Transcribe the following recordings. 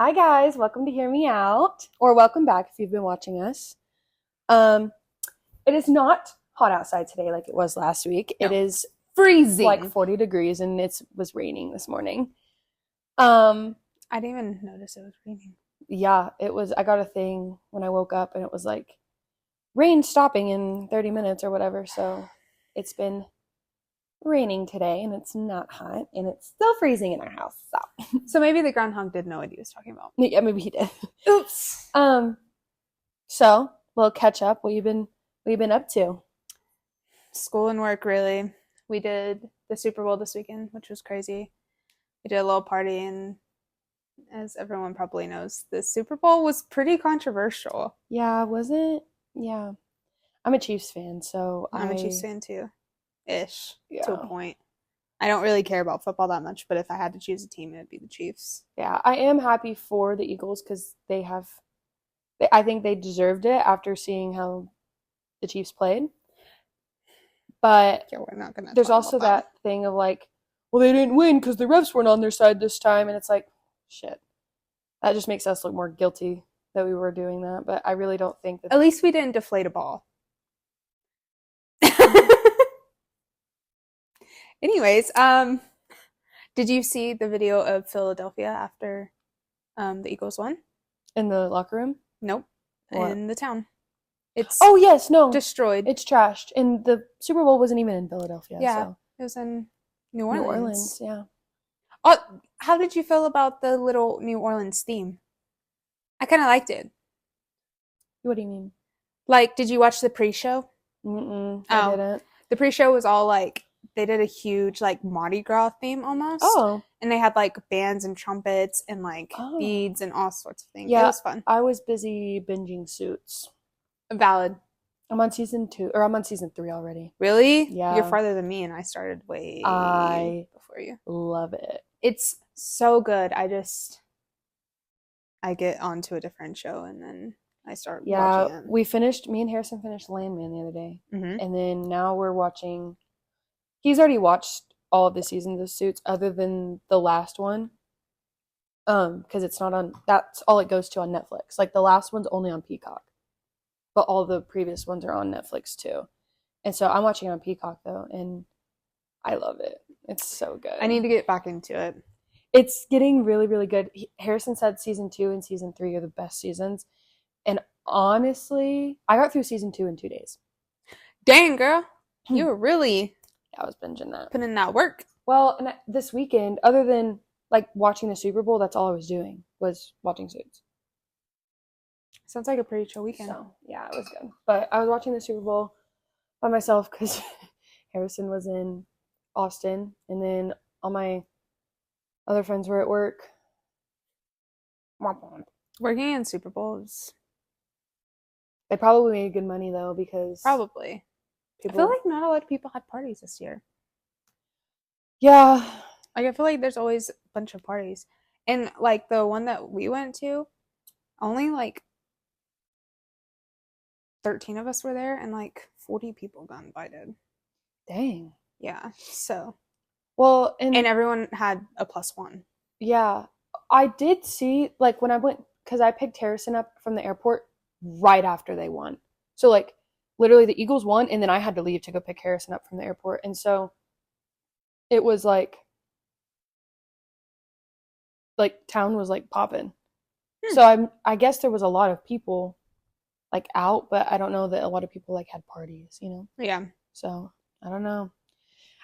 Hi guys, welcome to Hear Me Out, or welcome back if you've been watching us. It is not hot outside today like it was last week. No. It is Freezing. like 40 degrees and it was raining this morning. I didn't even notice it was raining. Yeah, it was. I got a thing when I woke up and it was like rain stopping in 30 minutes or whatever. So it's been raining today and it's not hot and it's still freezing in our house. So maybe the groundhog did know what he was talking about. Yeah, maybe he did. Oops. So we'll catch up. What you been up to? School and work, really. We did the Super Bowl this weekend, which was crazy. We did a little party, and as everyone probably knows, the Super Bowl was pretty controversial. Yeah, was it? Yeah. I'm a Chiefs fan, so I'm a Chiefs fan too. Ish. Yeah. To a point. I don't really care about football that much, but if I had to choose a team, it would be the Chiefs. Yeah, I am happy for the Eagles because I think they deserved it after seeing how the Chiefs played. But Yeah, we're not gonna. There's also that thing of like, well, they didn't win because the refs weren't on their side this time, and it's like, shit. That just makes us look more guilty that we were doing that. But I really don't think that. At least we didn't deflate a ball. Anyways, did you see the video of Philadelphia after the Eagles won? In the locker room? Nope. What? In the town. It's destroyed. It's trashed. And the Super Bowl wasn't even in Philadelphia. Yeah, so. It was in New Orleans. Yeah. Oh, how did you feel about the little New Orleans theme? I kind of liked it. What do you mean? Like, did you watch the pre-show? I didn't. The pre-show was all like, they did a huge like Mardi Gras theme almost. Oh. And they had like bands and trumpets and like beads and all sorts of things. Yeah, it was fun. I was busy binging Suits. Valid. I'm on season 2, or I'm on season 3 already. Really? Yeah. You're farther than me, and I started way before you. Love it. It's so good. I get onto a different show, and then I start watching it. Me and Harrison finished Landman the other day. Mm-hmm. And then now we're watching, he's already watched all of the seasons of Suits other than the last one. Because it's not on, that's all it goes to on Netflix. Like the last one's only on Peacock. But all the previous ones are on Netflix too. And so I'm watching it on Peacock though, and I love it. It's so good. I need to get back into it. It's getting really, really good. Harrison said season 2 and season 3 are the best seasons. And honestly, I got through season 2 in 2 days. Dang, girl. You were really I was binging that. Putting in that work. Well, and this weekend, other than like watching the Super Bowl, that's all I was doing was watching Suits. Sounds like a pretty chill weekend. So, yeah, it was good. But I was watching the Super Bowl by myself because Harrison was in Austin, and then all my other friends were at work. Working in Super Bowls. They probably made good money, though, because... Probably. I feel like not a lot of people had parties this year. Yeah. Like, I feel like there's always a bunch of parties. And, like, the one that we went to, only, like, 13 of us were there, and like 40 people got invited. Dang. Yeah. So. Well, and everyone had a +1. Yeah. I did see, like, when I went, because I picked Harrison up from the airport right after they won. So, like, literally the Eagles won, and then I had to leave to go pick Harrison up from the airport. And so it was like town was like popping. So I guess there was a lot of people like out, but I don't know that a lot of people like had parties, you know? Yeah. So I don't know.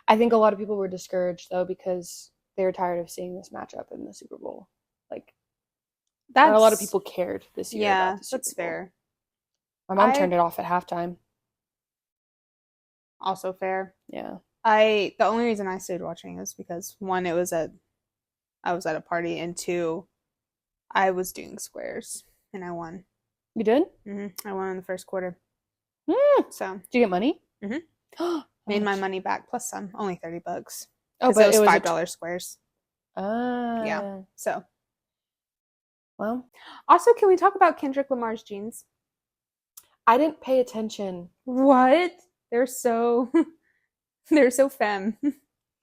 I think a lot of people were discouraged though because they were tired of seeing this matchup in the Super Bowl. Like, not a lot of people cared this year. Yeah, that's fair. My mom turned it off at halftime. Also fair. Yeah. The only reason I stayed watching is because 1, I was at a party, and 2, I was doing squares and I won. You did? Mm-hmm. I won in the first quarter. So. Did you get money? Mm-hmm. Made my money back plus some. Only $30. Oh, but it was $5 squares. Yeah. So. Well. Also, can we talk about Kendrick Lamar's jeans? I didn't pay attention. What? They're so femme.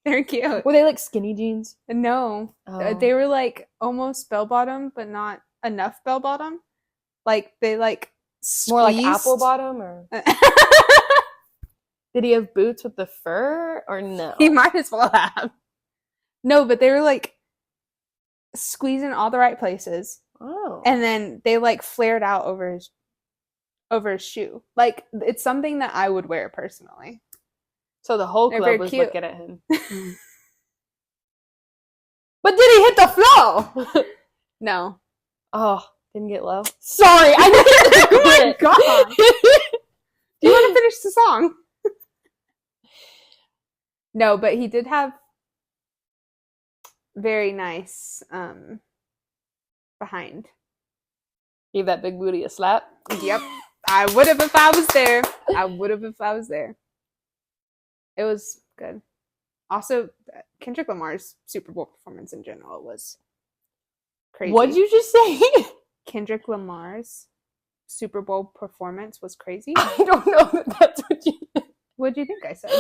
They're cute. Were they like skinny jeans? No, Oh. they were like almost bell bottom, but not enough bell bottom. Like they like squeezed. More like apple bottom, or did he have boots with the fur, or no? He might as well have. No, but they were like squeezing all the right places. Oh. And then they like flared out over his shoe. Like it's something that I would wear personally. So the whole They're club very was cute. looking at him. But did he hit the floor? No. Oh, didn't get low. Sorry, I didn't. Oh my god. Do you want to finish the song? No, but he did have very nice behind. Gave that big booty a slap. Yep. I would have if I was there. I would have if I was there. It was good. Also, Kendrick Lamar's Super Bowl performance in general was crazy. What'd you just say? Kendrick Lamar's Super Bowl performance was crazy. I don't know that that's what you What do you think I said?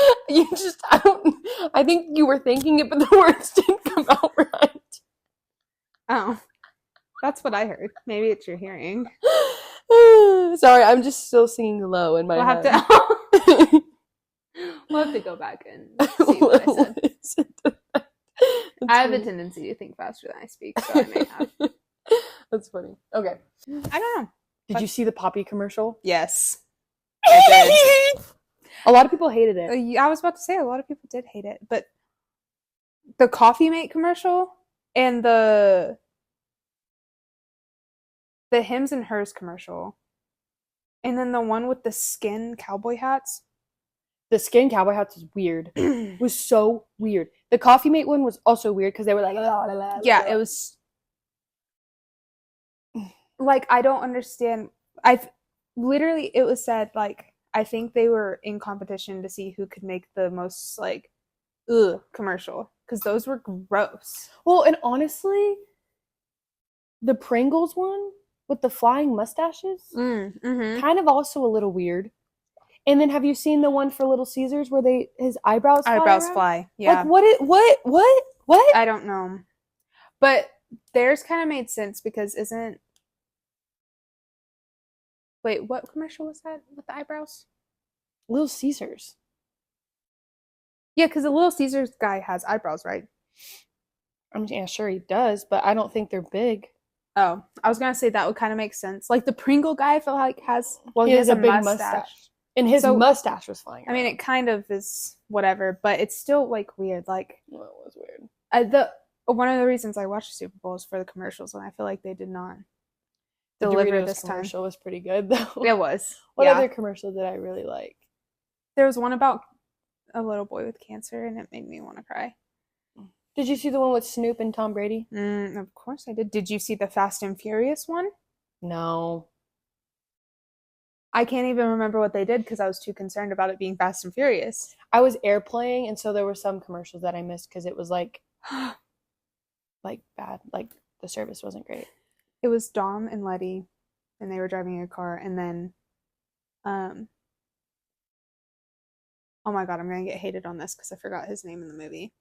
I think you were thinking it, but the words didn't come out right. Oh. That's what I heard. Maybe it's your hearing. Sorry, I'm just still singing low in my head. We'll have to go back and see what I said. I have a tendency to think faster than I speak, so I may have. That's funny. Okay. I don't know. Did you see the Poppy commercial? Yes. I did. A lot of people hated it. I was about to say a lot of people did hate it, but the Coffee Mate commercial and the Hims and Hers commercial, and then the one with the skin cowboy hats. The skin cowboy hats was weird. It was so weird. The Coffee Mate one was also weird because they were like, la, la, la, yeah, it was like, I don't understand. Literally, it was said like, I think they were in competition to see who could make the most like, commercial, because those were gross. Well, and honestly, the Pringles one with the flying mustaches, kind of also a little weird. And then have you seen the one for Little Caesars where his eyebrows fly? Yeah. Like what? I don't know. But theirs kind of made sense because wait, what commercial was that with the eyebrows? Little Caesars. Yeah, because the Little Caesars guy has eyebrows, right? I mean, yeah, sure he does, but I don't think they're big. Oh, I was gonna say that would kind of make sense. Like the Pringle guy, I feel like he has a a big mustache. And his mustache was flying around. I mean, it kind of is whatever, but it's still like weird. Like, well, it was weird. One of the reasons I watched the Super Bowl is for the commercials, and I feel like they did not deliver this time. The commercial was pretty good, though. It was. What other commercial did I really like? There was one about a little boy with cancer, and it made me want to cry. Did you see the one with Snoop and Tom Brady? Of course I did. Did you see the Fast and Furious one? No. I can't even remember what they did because I was too concerned about it being Fast and Furious. I was airplaying, and so there were some commercials that I missed because it was like bad. Like the service wasn't great. It was Dom and Letty, and they were driving a car, and then, oh my god, I'm gonna get hated on this because I forgot his name in the movie.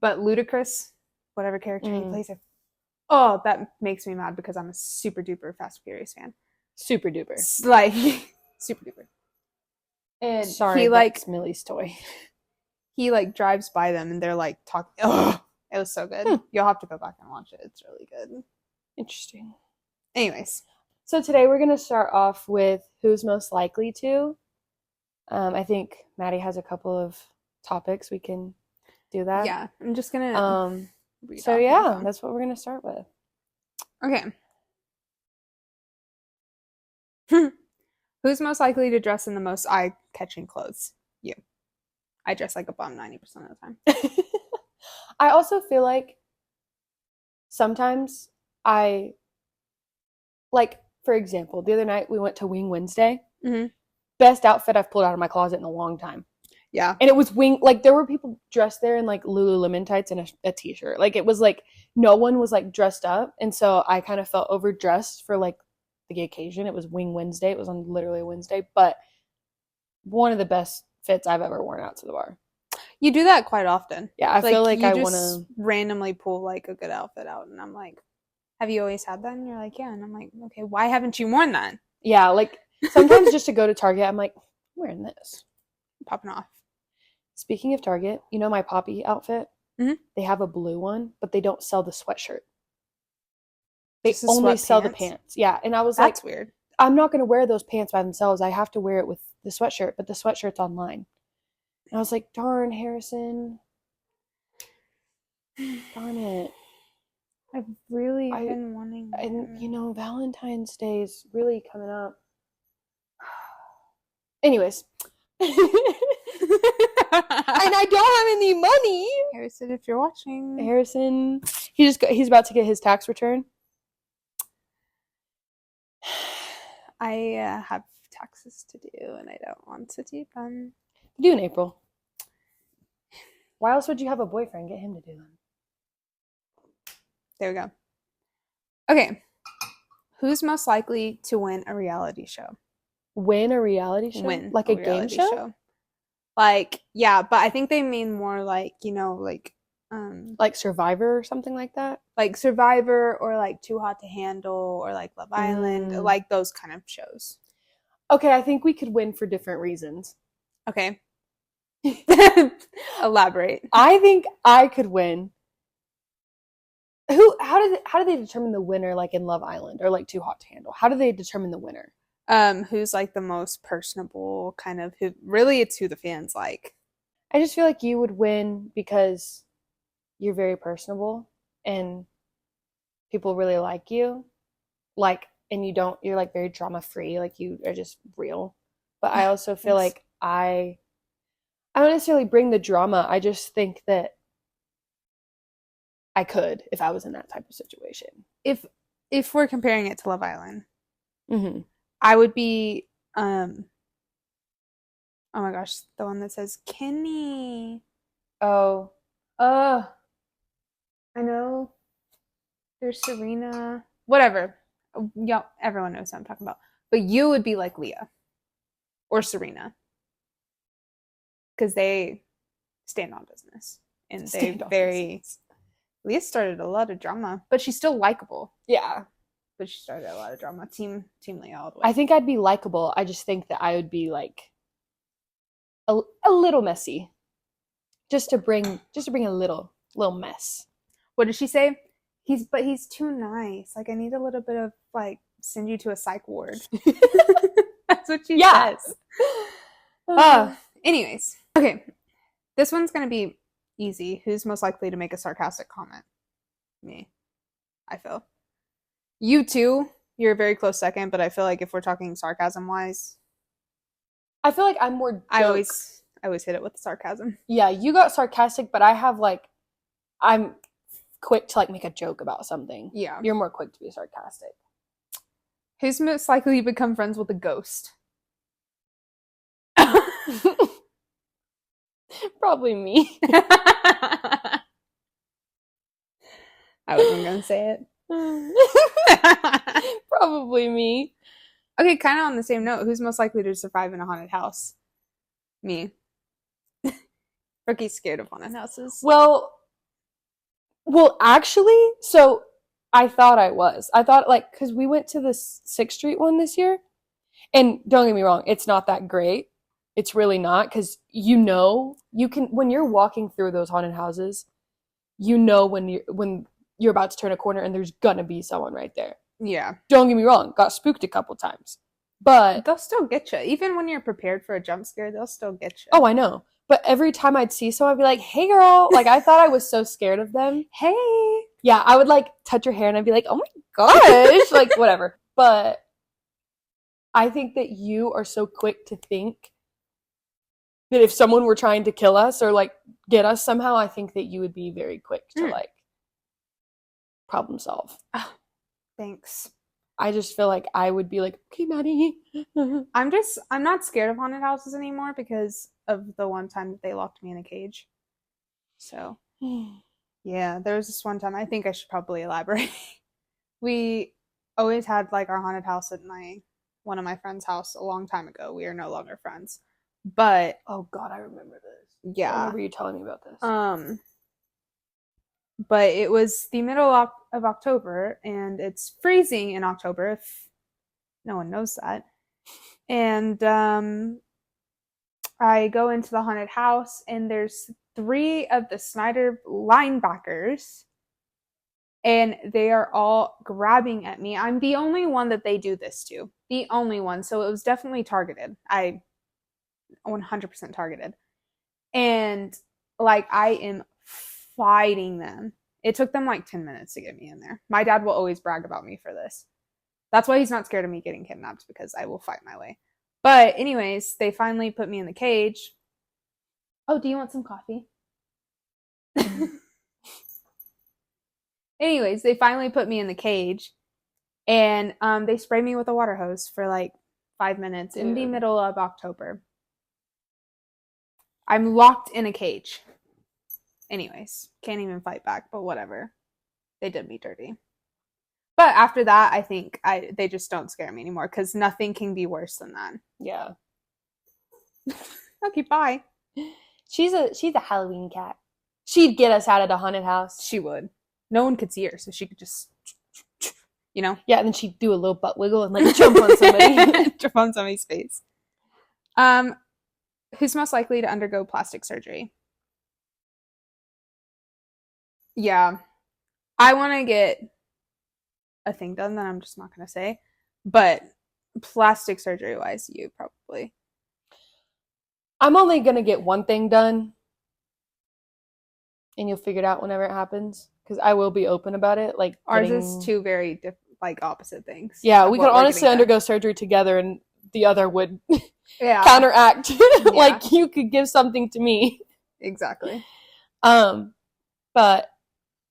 But Ludacris, whatever character he plays, oh, that makes me mad because I'm a super duper Fast and Furious fan. Super duper. Like, super duper. And sorry, he that's Millie's toy. He like drives by them and they're like talking. Oh, it was so good. You'll have to go back and watch it. It's really good. Interesting. Anyways. So today we're going to start off with who's most likely to. I think Maddie has a couple of topics. We can do that. Yeah. I'm just going to so yeah, that's what we're going to start with. Okay. Who's most likely to dress in the most eye-catching clothes? You. I dress like a bum 90% of the time. I also feel like sometimes for example, the other night we went to Wing Wednesday. Mm-hmm. Best outfit I've pulled out of my closet in a long time. Yeah. And it was there were people dressed there in like Lululemon tights and a t-shirt. Like it was like no one was like dressed up. And so I kind of felt overdressed for like the occasion. It was Wing Wednesday. It was on literally a Wednesday, but one of the best fits I've ever worn out to the bar. You do that quite often. Yeah, I feel like you I just want to. randomly pull like a good outfit out, and I'm like, "Have you always had that?" And you're like, "Yeah." And I'm like, "Okay, why haven't you worn that?" Yeah, like sometimes just to go to Target, I'm like, I'm wearing this. Popping off. Speaking of Target, you know my Poppy outfit? Mhm. They have a blue one, but they don't sell the sweatshirt. They Just the only sell the sweatpants. pants. Yeah, and I was like, That's weird. I'm not going to wear those pants by themselves. I have to wear it with the sweatshirt, but the sweatshirt's online. And I was like, darn, Harrison. Darn it. I've really I been wanting and them. you know, Valentine's Day is really coming up. Anyways. And I don't have any money. Harrison, if you're watching. Harrison, he's about to get his tax return. I have taxes to do, and I don't want to do them. Due in April. Why else would you have a boyfriend? Get him to do them. There we go. Okay. Who's most likely to win a reality show? Win a reality show? Win like a game show? Like, yeah, but I think they mean more like, like Survivor or something like that? like Survivor or like Too Hot to Handle or like Love Island, like those kind of shows. Okay, I think we could win for different reasons. Okay. Elaborate. I think I could win. How do they determine the winner like in Love Island or like Too Hot to Handle? How do they determine the winner? Who's like the most personable kind of who really it's who the fans like. I just feel like you would win because you're very personable and people really like you. Like and you're like very drama free, like you are just real. But I also feel like I don't necessarily bring the drama. I just think that I could if I was in that type of situation. If we're comparing it to Love Island, Mm-hmm. I would be oh my gosh, the one that says Kenny. Oh, I know. There's Serena. Whatever. Yeah, everyone knows what I'm talking about. But you would be like Leah or Serena because they stand on business and Leah started a lot of drama, but she's still likable. Yeah. But she started a lot of drama. Team Leah all the way. I think I'd be likable. I just think that I would be like a little messy. Just to bring a little mess. What did she say? He's too nice. Like I need a little bit of like send you to a psych ward. That's what she says. Anyways. Okay. This one's gonna be easy. Who's most likely to make a sarcastic comment? Me. I feel. You too. You're a very close second, but I feel like if we're talking sarcasm wise, I feel like I'm more joke. I always hit it with sarcasm. Yeah, you got sarcastic, but I have like I'm quick to like make a joke about something. Yeah. You're more quick to be sarcastic. Who's most likely to become friends with a ghost? Probably me. I wasn't gonna say it. Probably me. Okay, kind of on the same note, who's most likely to survive in a haunted house? Me. Rookie's scared of haunted houses. Well, actually, so I thought I was. I thought like because we went to the 6th Street one this year, and don't get me wrong, it's not that great. It's really not because you can when you're walking through those haunted houses, when you're about to turn a corner and there's gonna be someone right there. Yeah. Don't get me wrong, got spooked a couple times. But they'll still get you. Even when you're prepared for a jump scare, they'll still get you. Oh, I know. But every time I'd see someone, I'd be like, hey, girl. Like, I thought I was so scared of them. Hey. Yeah, I would, like, touch her hair, and I'd be like, oh, my gosh. Like, whatever. But I think that you are so quick to think that if someone were trying to kill us or, like, get us somehow, I think that you would be very quick to, like, problem solve. Oh, thanks. I just feel like I would be like, okay, Maddie. I'm not scared of haunted houses anymore because of the one time that they locked me in a cage. So, yeah, there was this one time. I think I should probably elaborate. We always had like our haunted house at one of my friend's house a long time ago. We are no longer friends. But oh God, I remember this. I Yeah. remember you telling me about this. But it was the middle of October, and it's freezing in October, if no one knows that. And I go into the haunted house, and there's 3 of the Snyder linebackers, and they are all grabbing at me. I'm the only one that they do this to. The only one. So it was definitely targeted. I 100% targeted. And like I am fighting them. It took them like 10 minutes to get me in there. My dad will always brag about me for this. That's why he's not scared of me getting kidnapped, because I will fight my way. But anyways, they finally put me in the cage. Oh, do you want some coffee? Anyways, they finally put me in the cage, and they sprayed me with a water hose for like 5 minutes in the middle of October. I'm locked in a cage. Anyways, can't even fight back, but whatever. They did me dirty. But after that, I think they just don't scare me anymore, because nothing can be worse than that. Yeah. Okay, bye. She's a Halloween cat. She'd get us out of the haunted house. She would. No one could see her, so she could just, you know? Yeah, and then she'd do a little butt wiggle and like jump on somebody. Jump on somebody's face. Who's most likely to undergo plastic surgery? Yeah. I want to get a thing done that I'm just not going to say. But plastic surgery wise, you probably. I'm only going to get one thing done. And you'll figure it out whenever it happens. Because I will be open about it. Like ours is 2 very opposite things. Yeah, we could honestly undergo surgery together, and the other would counteract. Yeah. Like you could give something to me. Exactly. But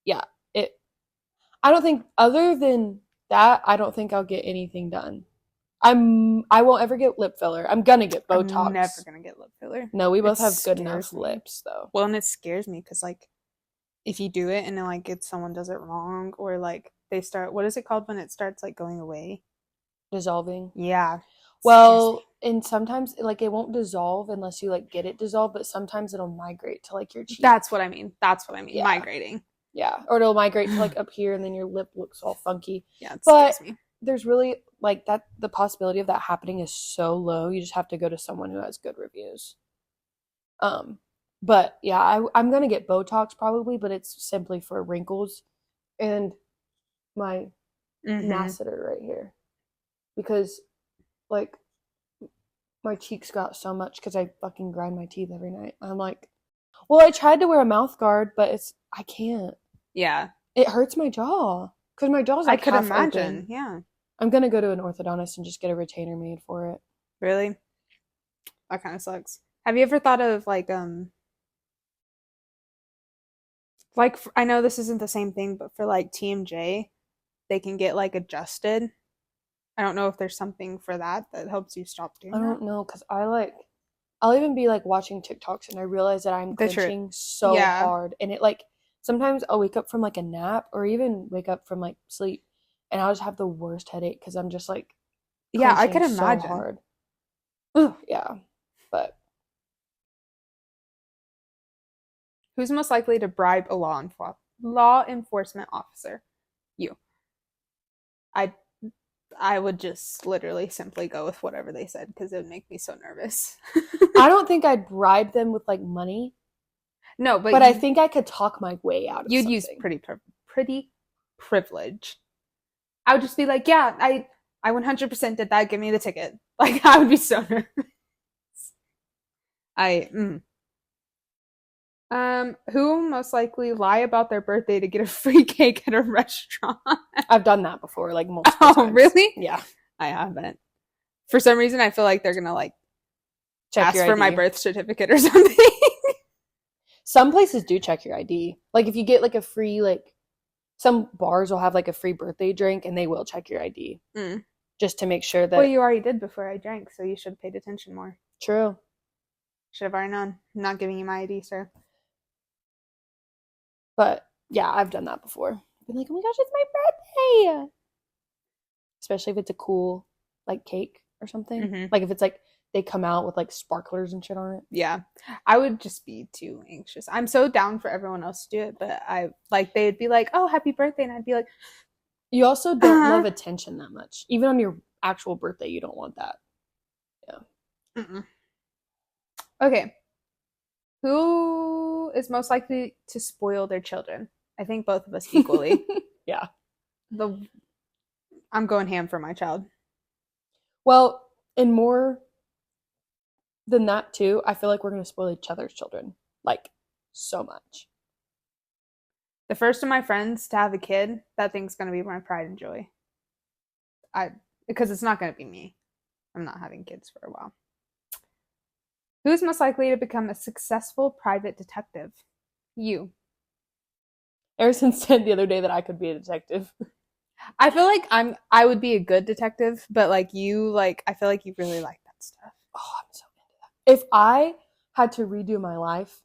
yeah, I don't think, other than that, I don't think I'll get anything done. I won't ever get lip filler. I'm gonna get Botox. I'm never gonna get lip filler. No, we both have good enough lips though. Well, and it scares me because like if you do it and then like someone does it wrong, or like they start, what is it called when it starts like going away? Dissolving. Yeah. Well, and sometimes like it won't dissolve unless you like get it dissolved, but sometimes it'll migrate to like your cheek. That's what I mean. Yeah. Migrating. Yeah. Or it'll migrate to like up here, and then your lip looks all funky. Yeah, it scares me. There's really like that, the possibility of that happening is so low. You just have to go to someone who has good reviews. But yeah, I'm gonna get Botox probably, but it's simply for wrinkles and my masseter right here, because like my cheeks got so much because I fucking grind my teeth every night. I'm like, well, I tried to wear a mouth guard, but I can't. Yeah, it hurts my jaw because my jaw's like, I could imagine. Open. Yeah, I'm gonna go to an orthodontist and just get a retainer made for it. Really? That kind of sucks. Have you ever thought of like I know this isn't the same thing, but for like TMJ, they can get like adjusted. I don't know if there's something for that helps you stop doing that. I don't know, because I'll even be like watching TikToks and I realize that I'm clenching so hard, and it like sometimes I'll wake up from like a nap or even wake up from like sleep and I'll just have the worst headache because I'm just like, yeah, I could imagine. So hard. Ugh, yeah, but who's most likely to bribe a law enforcement officer? You. I would just literally simply go with whatever they said because it would make me so nervous. I don't think I'd bribe them with like money. No, but I think I could talk my way out of you'd something. Use pretty privilege. I would just be like, yeah, I 100% did that. Give me the ticket. Like, I would be so nervous. Who most likely lie about their birthday to get a free cake at a restaurant? I've done that before, like multiple times. Oh, really? Yeah. I haven't. For some reason, I feel like they're gonna like ask for my birth certificate or something. Some places do check your ID. Like if you get like a free, like some bars will have like a free birthday drink and they will check your ID. Just to make sure that. Well, you already did before I drank, so you should have paid attention more. True. Should have already known. I'm not giving you my ID, sir. But yeah, I've done that before. I've been like, oh my gosh, it's my birthday. Especially if it's a cool like cake or something. Like if it's like they come out with like sparklers and shit on it. Yeah. I would just be too anxious. I'm so down for everyone else to do it, but I like they'd be like, "Oh, happy birthday." And I'd be like, You also don't love attention that much. Even on your actual birthday, you don't want that. Yeah. Mm-mm. Okay. Who is most likely to spoil their children? I think both of us equally. Yeah. I'm going ham for my child. Well, and more than that too, I feel like we're going to spoil each other's children. Like, so much. The first of my friends to have a kid, that thing's going to be my pride and joy. Because it's not going to be me. I'm not having kids for a while. Who's most likely to become a successful private detective? You. Harrison said the other day that I could be a detective. I feel like I would be a good detective, but like you, like I feel like you really like that stuff. Oh, I'm so into that. If I had to redo my life,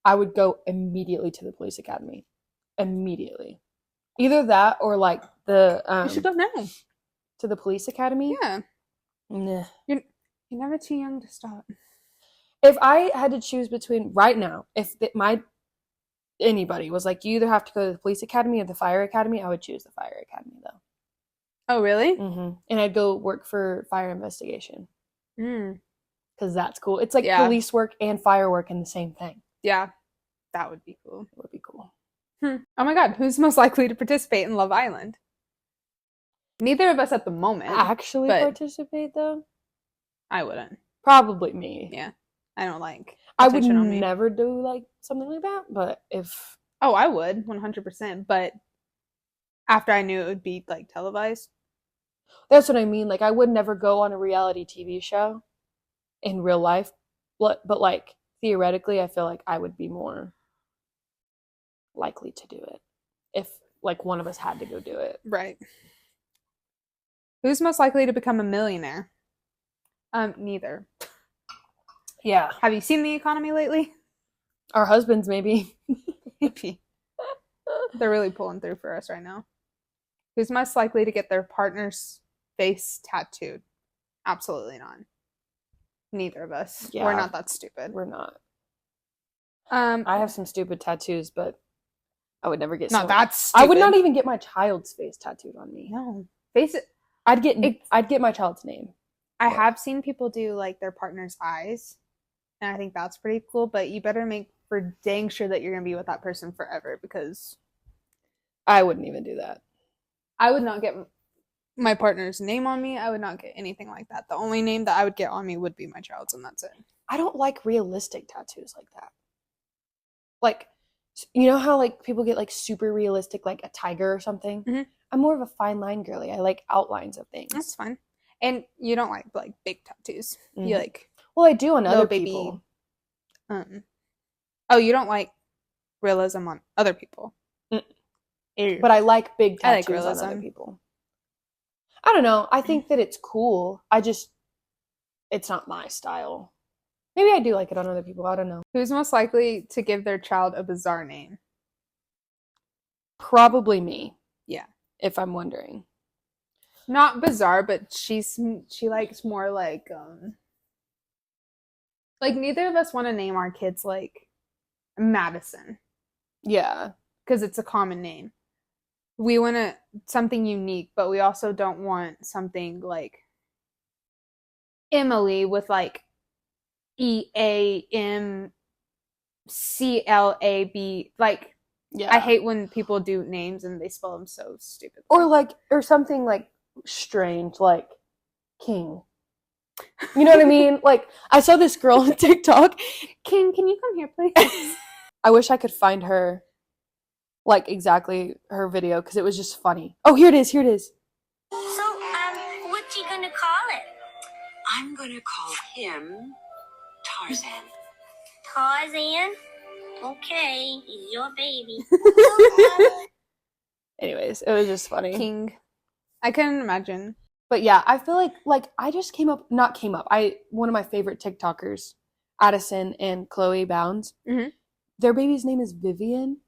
I would go immediately to the police academy. Immediately. Either that or like the You should go now. To the police academy. Yeah. Nah. You're never too young to start. If I had to choose between right now, if anybody was like, you either have to go to the police academy or the fire academy, I would choose the fire academy though. Oh, really? Mm-hmm. And I'd go work for fire investigation. Because that's cool. It's like police work and fire work in the same thing. Yeah, that would be cool. It would be cool. Oh my god, who's most likely to participate in Love Island? Neither of us at the moment. Actually participate though? I wouldn't. Probably me. Yeah. I don't like I would never do like something like that, but if I would 100%, but after I knew it would be like televised. That's what I mean. Like I would never go on a reality TV show in real life, but like theoretically, I feel like I would be more likely to do it if like one of us had to go do it. Right. Who's most likely to become a millionaire? Neither. Yeah. Have you seen the economy lately? Our husbands, maybe. Maybe. They're really pulling through for us right now. Who's most likely to get their partner's face tattooed? Absolutely not. Neither of us. Yeah. We're not that stupid. We're not. I have some stupid tattoos, but I would never get. Not that stupid. I would not even get my child's face tattooed on me. No. Face it. I'd get my child's name. I have seen people do like their partner's eyes, and I think that's pretty cool, but you better make for dang sure that you're going to be with that person forever, because I wouldn't even do that. I would not get my partner's name on me. I would not get anything like that. The only name that I would get on me would be my child's, and that's it. I don't like realistic tattoos like that. Like, you know how like people get like super realistic, like a tiger or something? Mm-hmm. I'm more of a fine line girly. I like outlines of things. That's fine. And you don't like big tattoos. Mm-hmm. You like, well, I do on other people. Oh, you don't like realism on other people. But I like big tattoos on other people. I don't know. I think that it's cool. It's not my style. Maybe I do like it on other people. I don't know. Who's most likely to give their child a bizarre name? Probably me. Yeah. If I'm wondering. Not bizarre, but she likes more like neither of us want to name our kids like Madison. Yeah. Because it's a common name. We want something unique, but we also don't want something like Emily with like EAMCLAB. Like, yeah. I hate when people do names and they spell them so stupid. Or something like strange, like King. You know what I mean? Like, I saw this girl on TikTok. King, can you come here, please? I wish I could find her, like, exactly her video, because it was just funny. Oh, here it is. So, what you gonna call it? I'm gonna call him Tarzan. Tarzan? Okay, he's your baby. Anyways, it was just funny. King. I couldn't imagine. But yeah, I feel like I just one of my favorite TikTokers, Addison and Chloe Bounds, their baby's name is Vivian.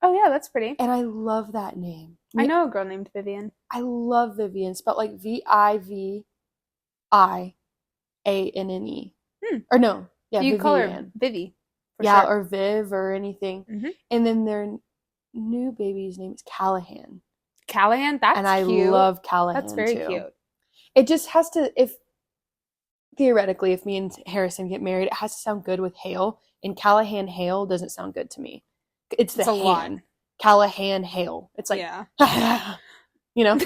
Oh yeah, that's pretty. And I love that name. I know a girl named Vivian. I love Vivian, spelled like VIVI. Vivianne. Hmm. Or no, yeah, You call her Vivianne. Vivi. Yeah, sure. or Viv or anything. Mm-hmm. And then their new baby's name is Callahan. Callahan, that's and I cute. love Callahan That's very too. cute. It just has to, if theoretically, if me and Harrison get married, it has to sound good with Hale. And Callahan Hale doesn't sound good to me. It's the a lot. Han. Callahan Hale. It's like, yeah. you know?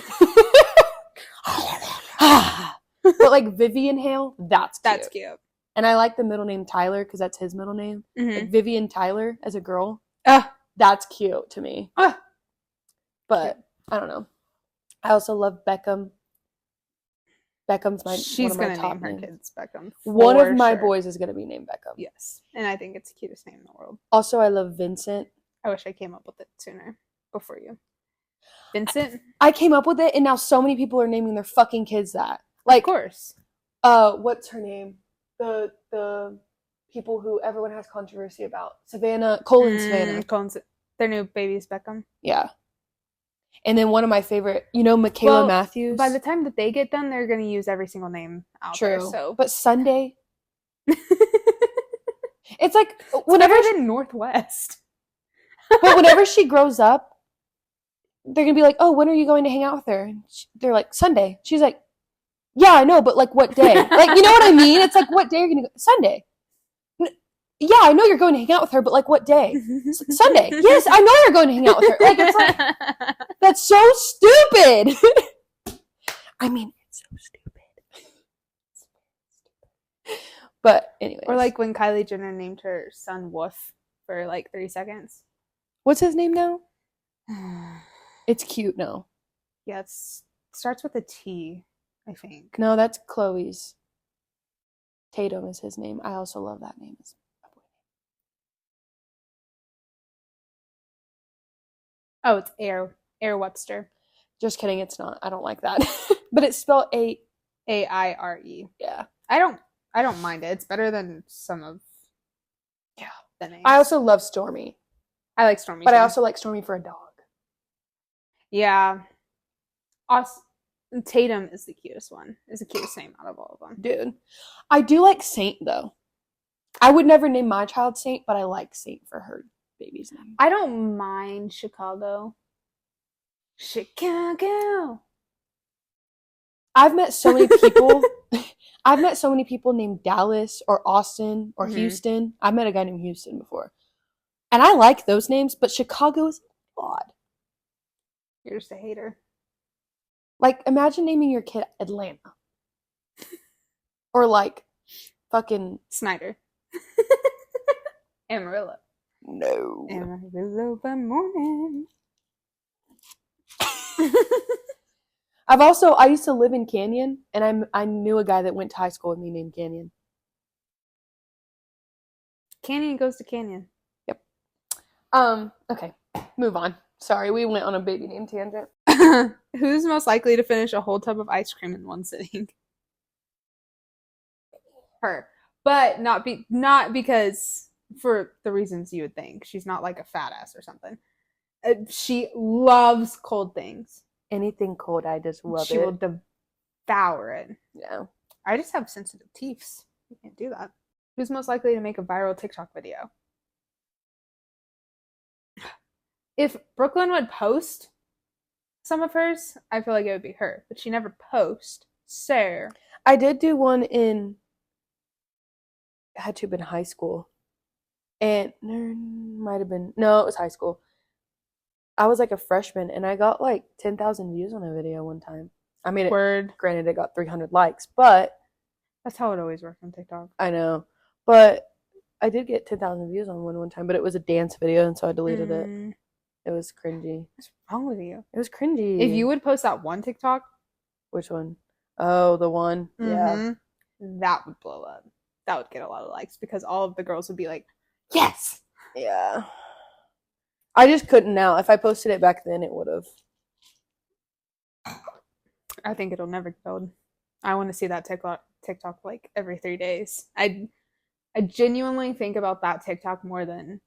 But like Vivian Hale, that's cute. That's cute. And I like the middle name Tyler because that's his middle name. Mm-hmm. Like Vivian Tyler as a girl. Ah. That's cute to me. Ah. But Cute. I don't know. I also love Beckham. Beckham's She's one of my gonna top name her names. kids Beckham. One of my sure. boys is gonna be named Beckham. Yes, and I think it's the cutest name in the world. Also, I love Vincent. I wish I came up with it sooner, before you. Vincent. I came up with it, and now so many people are naming their fucking kids that. Like, of course. What's her name? The people who everyone has controversy about. Savannah, Cole and Savannah. Their new baby's Beckham. Yeah. And then one of my favorite, Michaela Matthews. By the time that they get done, they're going to use every single name out there. So. But Sunday, it's like whenever in Northwest. But whenever she grows up, they're gonna be like, "Oh, when are you going to hang out with her?" And they're like, "Sunday." She's like, "Yeah, I know, but like, what day?" Like, you know what I mean? It's like, what day are you gonna go? Sunday. Yeah, I know you're going to hang out with her, but like, what day? Sunday. Yes, I know you're going to hang out with her. Like, it's like, that's so stupid. I mean, it's so stupid. But anyway. Or like when Kylie Jenner named her son Woof for like 3 seconds. What's his name now? It's cute now. Yeah, it starts with a T, I think. No, that's Chloe's. Tatum is his name. I also love that name. Oh, it's Air Webster. Just kidding, it's not. I don't like that. But it's spelled A-I-R-E. Yeah. I don't mind it. It's better than some of the names. I also love Stormy. I like Stormy But too. I also like Stormy for a dog. Yeah. Tatum is the cutest one. Is the cutest name out of all of them. Dude. I do like Saint, though. I would never name my child Saint, but I like Saint for her baby's name. I don't mind Chicago. I've met so many people. I've met so many people named Dallas or Austin or Houston. I've met a guy named Houston before. And I like those names, but Chicago is odd. You're just a hater. Like, imagine naming your kid Atlanta. Or like fucking Snyder. Amarillo. No. Amarillo by morning. I used to live in Canyon, and I knew a guy that went to high school with me named Canyon. Canyon goes to Canyon. Yep. Okay. Move on. Sorry, we went on a baby name tangent. Who's most likely to finish a whole tub of ice cream in one sitting? Her. But not because for the reasons you would think. She's not like a fat ass or something. She loves cold things. Anything cold, I just love it. She will devour it. Yeah. I just have sensitive teeth. You can't do that. Who's most likely to make a viral TikTok video? If Brooklyn would post some of hers, I feel like it would be her. But she never posts. So I did do one it had to have been high school. And might have been, no, it was high school. I was like a freshman, and I got like 10,000 views on a video one time. I made it. Word. Granted, it got 300 likes, but that's how it always works on TikTok. I know. But I did get 10,000 views on one time, but it was a dance video, and so I deleted it. It was cringy. What's wrong with you? It was cringy. If you would post that one TikTok. Which one? Oh, the one. Yeah. That would blow up. That would get a lot of likes because all of the girls would be like, yes! Yeah. I just couldn't now. If I posted it back then, it would have. I think it'll never get old. I want to see that TikTok like every 3 days. I genuinely think about that TikTok more than...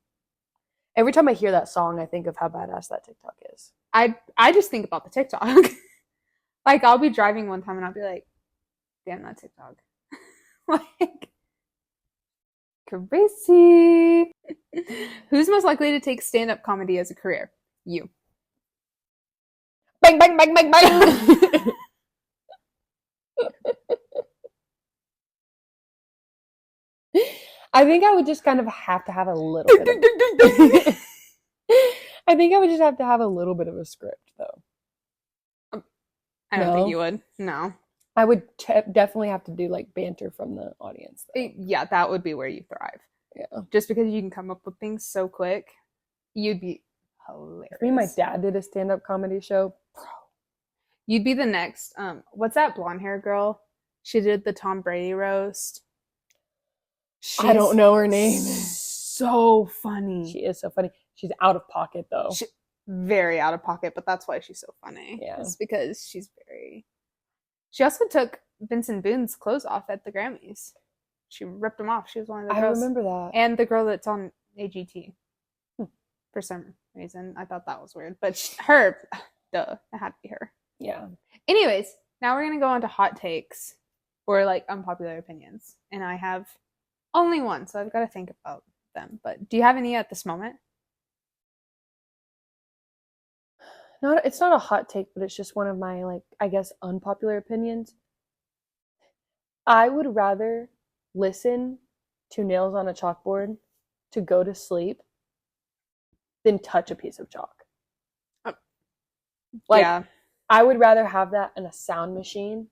Every time I hear that song, I think of how badass that TikTok is. I just think about the TikTok. Like, I'll be driving one time and I'll be like, damn, that TikTok. Like, crazy. Who's most likely to take stand-up comedy as a career? You. Bang, bang, bang, bang, bang. I think I would just kind of have to have a little bit of... I think I would just have to have a little bit of a script, though. I don't think you would. No. I would definitely have to do, like, banter from the audience, though. Yeah, that would be where you thrive. Yeah. Just because you can come up with things so quick, you'd be hilarious. If me and my dad did a stand-up comedy show, bro. You'd be the next, what's that blonde hair girl? She did the Tom Brady roast. I don't know her name. So funny. She is so funny. She's out of pocket, though. Very out of pocket, but that's why she's so funny. Yeah. It's because she's very... She also took Vincent Boone's clothes off at the Grammys. She ripped them off. She was one of the girls. I remember that. And the girl that's on AGT. For some reason. I thought that was weird. But her, duh, it had to be her. Yeah. Anyways, now we're going to go on to hot takes or like unpopular opinions. And I have only one, so I've got to think about them. But do you have any at this moment? It's not a hot take, but it's just one of my, like, I guess, unpopular opinions. I would rather listen to nails on a chalkboard to go to sleep than touch a piece of chalk. Like, yeah. I would rather have that in a sound machine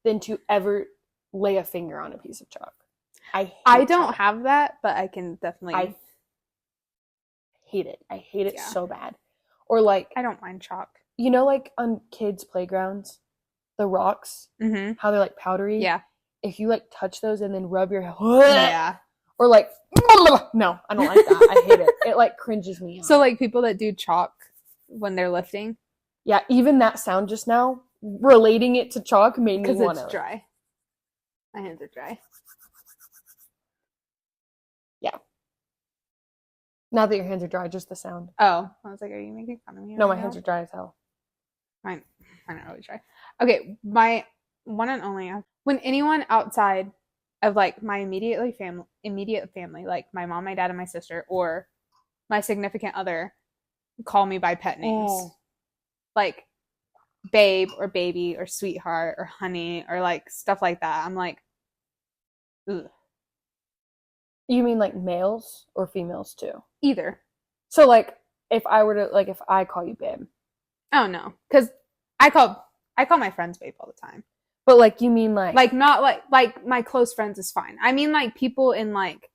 than to ever lay a finger on a piece of chalk. I don't have that, but I can definitely... I hate it. I hate it so bad. Or like... I don't mind chalk. You know, like on kids' playgrounds, the rocks, how they're like powdery? Yeah. If you like touch those and then rub your... Yeah. Or like... No, I don't like that. I hate it. It like cringes me out. So like people that do chalk when they're lifting? Yeah, even that sound just now, relating it to chalk made me want to... Because it's dry. My hands are dry. Yeah. Not that your hands are dry, just the sound. Oh. I was like, are you making fun of me? No, my hands are dry as hell. Mine are really dry. Okay, my one and only... When anyone outside of like my immediate family, like my mom, my dad, and my sister, or my significant other, call me by pet names. Like babe or baby or sweetheart or honey or like stuff like that. I'm like, ugh. You mean like males or females too? Either. So like if I were to like if I call you babe. Oh no, because I call my friends babe all the time. But like you mean like not like my close friends is fine. I mean like people in like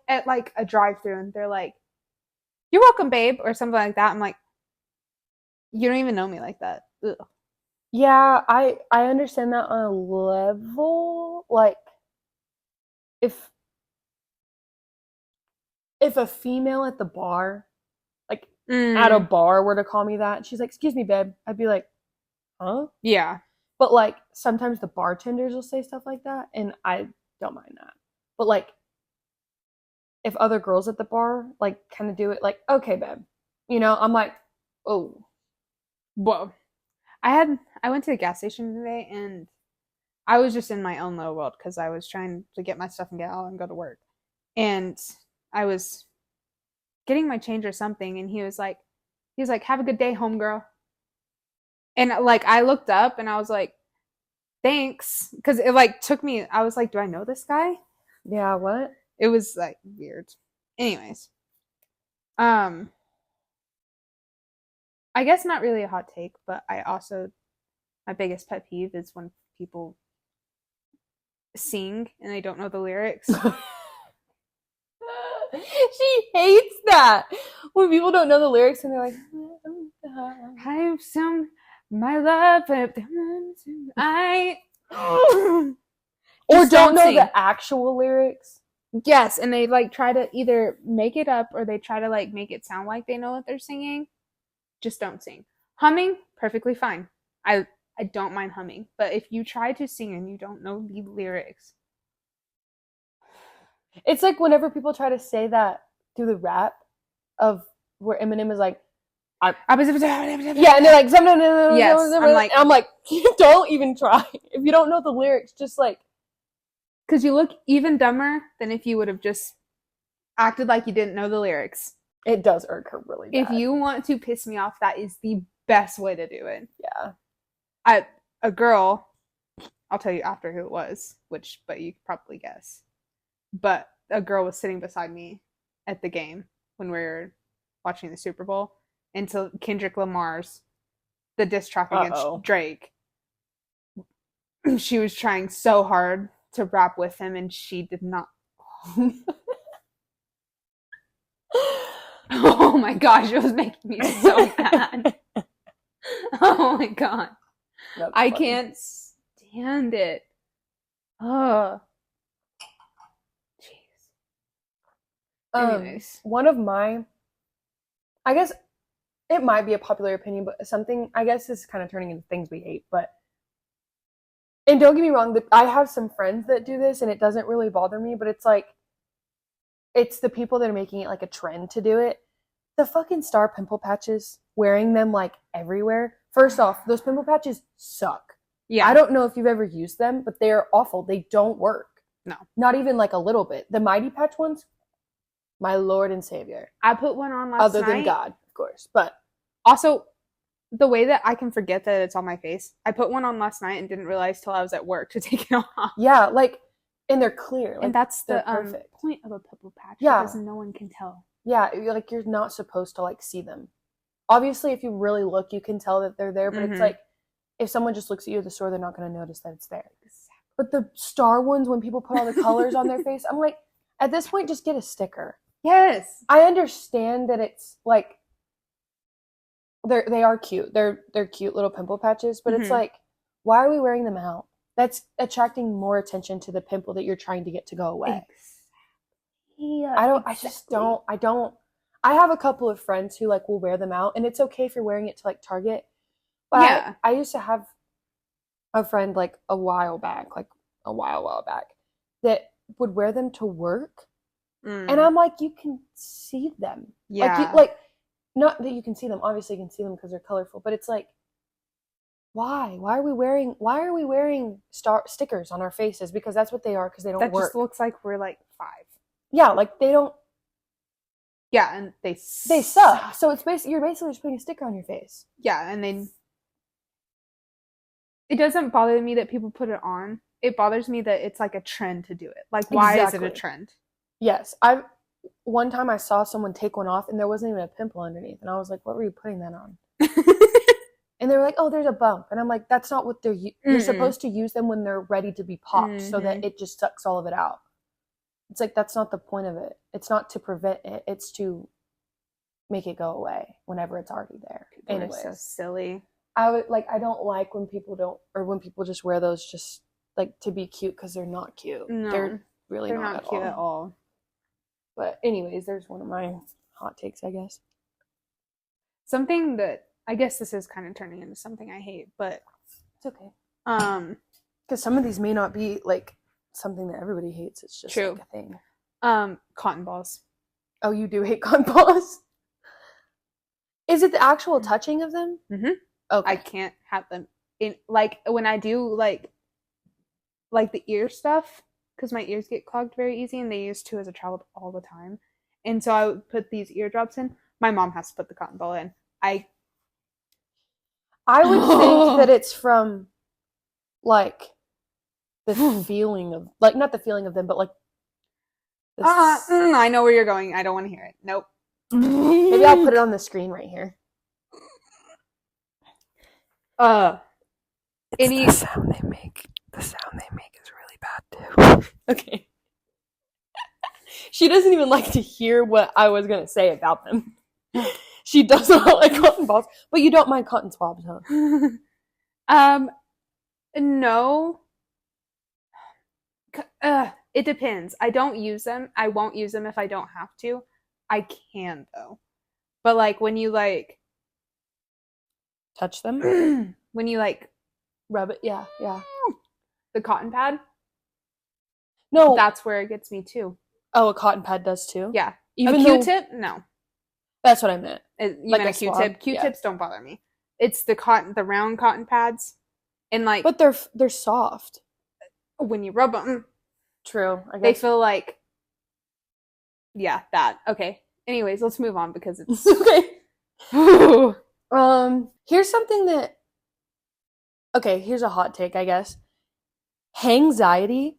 at like a drive-thru and they're like, "You're welcome, babe," or something like that. I'm like, you don't even know me like that. Ugh. Yeah, I understand that on a level. Like if a female at the bar, like at a bar were to call me that, she's like, "Excuse me, babe," I'd be like, "Huh?" Yeah. But like sometimes the bartenders will say stuff like that, and I don't mind that. But like if other girls at the bar like kind of do it, like, "Okay, babe," you know, I'm like, "Oh, whoa." I went to the gas station today, and I was just in my own little world because I was trying to get my stuff and get out and go to work, and I was getting my change or something, and he was like, "Have a good day, homegirl." And like I looked up and I was like, "Thanks," because it like took me. I was like, "Do I know this guy?" Yeah, what? It was like weird. Anyways, I guess not really a hot take, but my biggest pet peeve is when people sing and they don't know the lyrics. She hates that when people don't know the lyrics and they're like, "Have some my love, I or don't know the actual lyrics." Yes, and they like try to either make it up or they try to like make it sound like they know what they're singing. Just don't sing. Humming, perfectly fine. I don't mind humming, but if you try to sing and you don't know the lyrics, it's like whenever people try to say that through the rap of where Eminem is like, yeah, and they're like, yes, I'm like, don't even try. If you don't know the lyrics, just like Because you look even dumber than if you would have just acted like you didn't know the lyrics. It does irk her really bad. If you want to piss me off, that is the best way to do it. Yeah. A girl, I'll tell you after who it was, but you could probably guess. But a girl was sitting beside me at the game when we were watching the Super Bowl. And so Kendrick Lamar's the diss track against Drake. She was trying so hard to rap with him, and she did not. Oh my gosh, it was making me so mad. Oh my god. I can't stand it. Ugh. Jeez. Anyways. One of my, I guess it might be a popular opinion, but something, I guess this is kind of turning into things we hate, but, and don't get me wrong, I have some friends that do this and it doesn't really bother me, but it's like, it's the people that are making it like a trend to do it. The fucking star pimple patches, wearing them like everywhere. First off, those pimple patches suck. Yeah. I don't know if you've ever used them, but they're awful. They don't work. No. Not even like a little bit. The Mighty Patch ones, my Lord and Savior. I put one on last night. Other than God, of course. But also, the way that I can forget that it's on my face, I put one on last night and didn't realize till I was at work to take it off. Yeah, like, and they're clear. Like, and that's the point of a pimple patch. Yeah. Because no one can tell. Yeah, like, you're not supposed to, like, see them. Obviously, if you really look, you can tell that they're there, but it's like, if someone just looks at you at the store, they're not going to notice that it's there. But the star ones, when people put all the colors on their face, I'm like, at this point, just get a sticker. Yes. I understand that it's, like, they are cute. They're cute little pimple patches, but it's like, why are we wearing them out? That's attracting more attention to the pimple that you're trying to get to go away. Yeah, I have a couple of friends who like will wear them out, and it's okay if you're wearing it to like Target. But yeah. I used to have a friend like a while back, that would wear them to work. And I'm like, you can see them. Yeah. Like not that you can see them. Obviously you can see them because they're colorful, but it's like, why? Why are we wearing stickers on our faces? Because that's what they are, because they don't work. That just looks like we're like 5. Yeah, like they don't. Yeah, and they suck. So it's you're basically just putting a sticker on your face. Yeah, and it doesn't bother me that people put it on. It bothers me that it's like a trend to do it. Like, why is it a trend? Yes, one time I saw someone take one off and there wasn't even a pimple underneath, and I was like, "What were you putting that on?" And they were like, "Oh, there's a bump," and I'm like, "That's not what you're supposed to use them when they're ready to be popped, so that it just sucks all of it out." It's like, that's not the point of it. It's not to prevent it. It's to make it go away whenever it's already there. Anyways, so silly. I don't like when people when people just wear those just like to be cute, because they're not cute. No, they're really not cute at all. But anyways, there's one of my hot takes, I guess. Something that, I guess this is kind of turning into something I hate, but it's okay. Because some of these may not be like something that everybody hates. It's just like a thing. Cotton balls. Oh, you do hate cotton balls? Is it the actual touching of them? Mm-hmm. Okay. I can't have them in, like, when I do like the ear stuff, because my ears get clogged very easy, and they used to as a child all the time. And so I would put these eardrops in. My mom has to put the cotton ball in. I would think that it's from like the feeling of, like, not the feeling of them, but like I know where you're going. I don't want to hear it. Nope. Maybe I'll put it on the screen right here. The sound they make is really bad too. Okay. She doesn't even like to hear what I was gonna say about them. She does not like cotton balls, but you don't mind cotton swabs, huh? No. It depends. I don't use them. I won't use them if I don't have to. I can though. But like when you like touch them, when you like rub it, yeah. The cotton pad. No, that's where it gets me too. Oh, a cotton pad does too? Yeah. Even a Q-tip? No. That's what I meant. You meant a Q-tip? Q-tips don't bother me. It's the round cotton pads, and like. But they're soft. When you rub them. True. I They guess. feel like, yeah, that. Okay. Anyways, let's move on because it's Okay. Here's something that. Okay, here's a hot take, I guess. Hangxiety.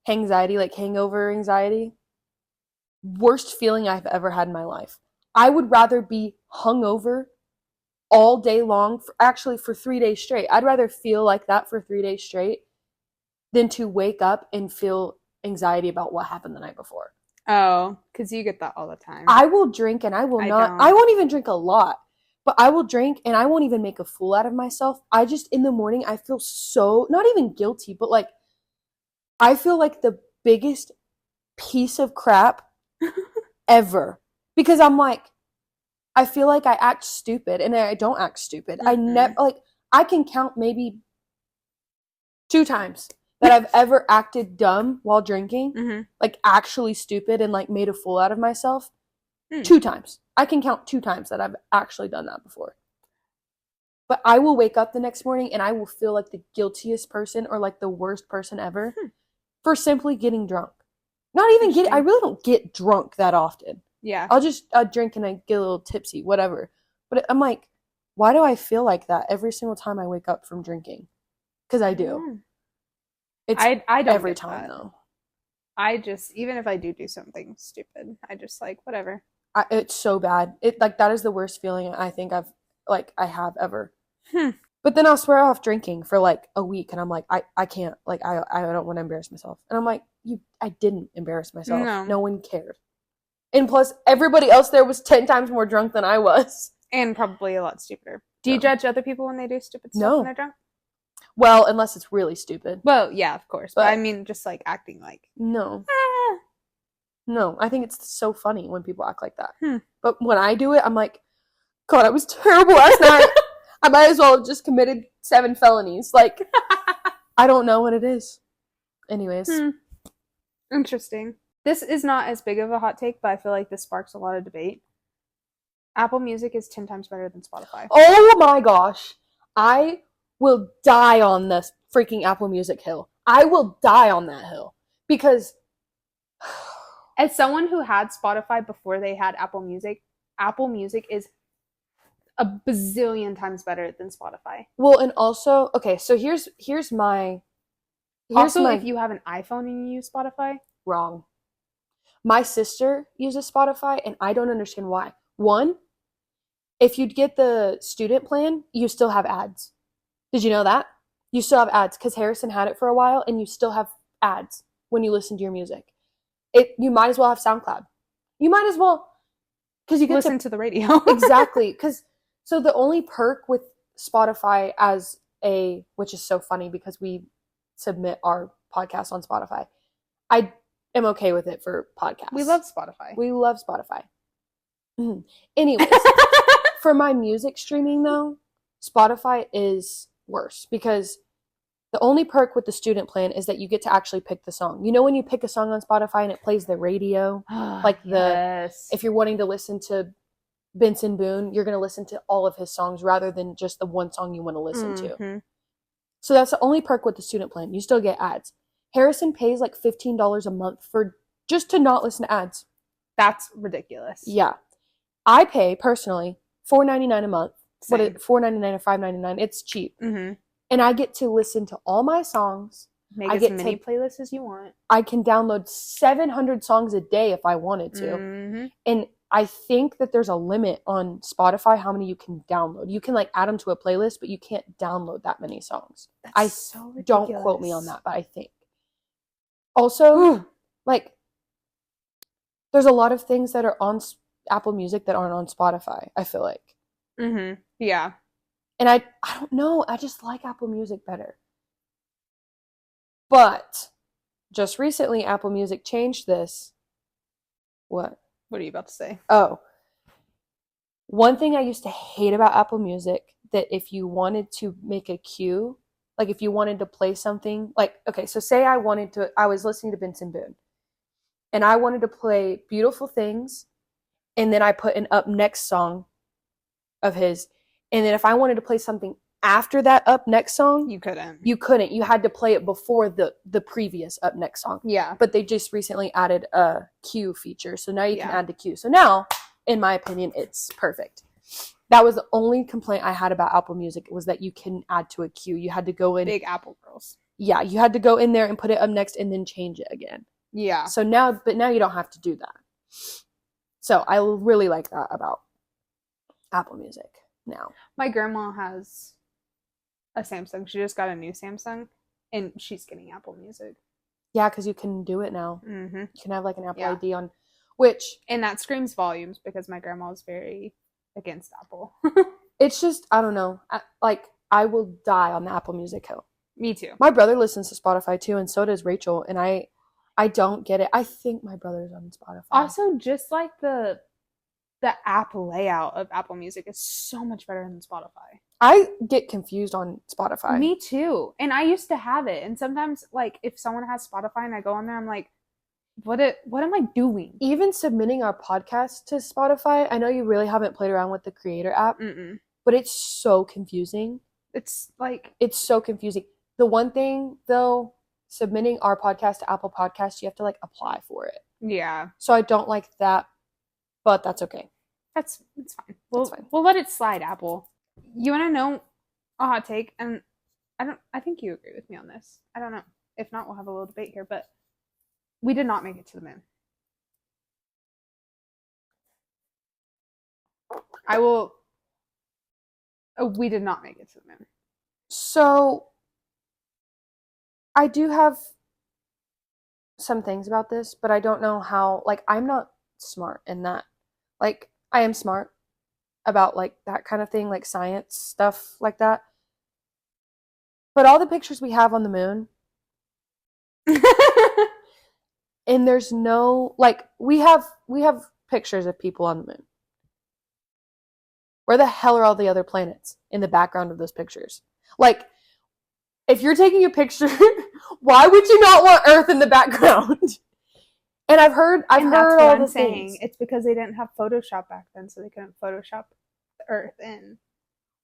Hangxiety, like hangover anxiety. Worst feeling I've ever had in my life. I would rather be hungover all day long, for 3 days straight. I'd rather feel like that for 3 days straight than to wake up and feel anxiety about what happened the night before. Oh, because you get that all the time. I will drink and I won't even drink a lot, but I will drink and I won't even make a fool out of myself. I just, in the morning, I feel so, not even guilty, but like, I feel like the biggest piece of crap ever. Because I'm like, I feel like I act stupid and I don't act stupid. I never, like, I can count maybe 2 times that I've ever acted dumb while drinking, like actually stupid and like made a fool out of myself. 2 times. I can count 2 times that I've actually done that before. But I will wake up the next morning and I will feel like the guiltiest person or like the worst person ever for simply getting drunk. Not even I really don't get drunk that often. Yeah. I'll drink and I get a little tipsy, whatever. But I'm like, why do I feel like that every single time I wake up from drinking? Because I do. It's I don't every get time that. though. I just, even if I do something stupid, I just like, whatever. It's so bad. It like that is the worst feeling I think I have ever. But then I'll swear off drinking for like a week and I'm like, I can't, like I don't want to embarrass myself. And I'm like, I didn't embarrass myself. No one cared. And plus everybody else there was 10 times more drunk than I was. And probably a lot stupider. Do you judge other people when they do stupid stuff when they're drunk? Well, unless it's really stupid. Well, yeah, of course. But I mean, just like acting like. No. No, I think it's so funny when people act like that. But when I do it, I'm like, God, I was terrible last night. I might as well have just committed 7 felonies. Like, I don't know what it is. Anyways. Interesting. This is not as big of a hot take, but I feel like this sparks a lot of debate. Apple Music is 10 times better than Spotify. Oh my gosh. I will die on this freaking Apple Music hill. I will die on that hill. Because as someone who had Spotify before they had Apple Music is a bazillion times better than Spotify. Well, and also, okay, so here's my... if you have an iPhone and you use Spotify... Wrong. My sister uses Spotify, and I don't understand why. One, if you'd get the student plan, you still have ads. Did you know that? You still have ads, because Harrison had it for a while, and you still have ads when you listen to your music. You might as well have SoundCloud. You might as well, because you can listen to the radio. Exactly. So the only perk with Spotify which is so funny because we submit our podcast on Spotify. I am okay with it for podcasts. We love Spotify. Anyways, for my music streaming though, Spotify is worse because the only perk with the student plan is that you get to actually pick the song. You know when you pick a song on Spotify and it plays the radio? If you're wanting to listen to Benson Boone, you're going to listen to all of his songs rather than just the one song you want to listen to. So that's the only perk with the student plan. You still get ads. Harrison pays like $15 a month just to not listen to ads. That's ridiculous. Yeah. I pay, personally, $4.99 a month. What is $4.99 or $5.99? It's cheap. And I get to listen to all my songs. Make as many playlists as you want. I can download 700 songs a day if I wanted to. And I think that there's a limit on Spotify how many you can download. You can like add them to a playlist, but you can't download that many songs. That's so ridiculous. Don't quote me on that, but I think. Also, like, there's a lot of things that are on Apple Music that aren't on Spotify, I feel like. Yeah. And I don't know. I just like Apple Music better. But just recently, Apple Music changed this. What? What are you about to say? Oh. One thing I used to hate about Apple Music, that if you wanted to make a cue, like if you wanted to play something, like, okay, so say I was listening to Benson Boone, and I wanted to play Beautiful Things, and then I put an up next song of his, and then if I wanted to play something after that Up Next song, You couldn't. you couldn't. You had to play it before the previous Up Next song. Yeah. But they just recently added a queue feature, so now you can Yeah. add the queue. So now, in my opinion, it's perfect. That was the only complaint I had about Apple Music, was that you couldn't add to a queue. You had to go in. Big Apple girls. Yeah, you had to go in there and put it up next and then change it again. Yeah. So now you don't have to do that. So I really like that about Apple Music now. My grandma has a Samsung. She just got a new Samsung, and she's getting Apple Music. Yeah, because you can do it now. Mm-hmm. You can have like an Apple Yeah. ID on, which And that screams volumes because my grandma is very against Apple. it's just, I don't know. I will die on the Apple Music hill. Me too. My brother listens to Spotify too, and so does Rachel. And I don't get it. I think my brother's on Spotify. Also, just like the app layout of Apple Music is so much better than Spotify. I get confused on Spotify. Me too. And I used to have it. And sometimes, like, if someone has Spotify and I go on there, I'm like, what am I doing? Even submitting our podcast to Spotify, I know you really haven't played around with the Creator app, but it's so confusing. It's like, It's so confusing. The one thing, though, submitting our podcast to Apple Podcasts, you have to, like, apply for it. yeah, So I don't like that, but that's okay. it's fine. That's fine. We'll let it slide, Apple. You want to know a hot take? And I think you agree with me on this. I don't know. If not, we'll have a little debate here, but we did not make it to the moon. We did not make it to the moon. So I do have some things about this, but I don't know how, like, I'm not smart in that. Like, I am smart about, like, that kind of thing, like science stuff like that. But all the pictures we have on the moon, and there's no, like, we have pictures of people on the moon. Where the hell are all the other planets in the background of those pictures? Like, if you're taking a picture, why would you not want Earth in the background? And I've heard all the things. It's because they didn't have Photoshop back then, so they couldn't Photoshop the Earth in.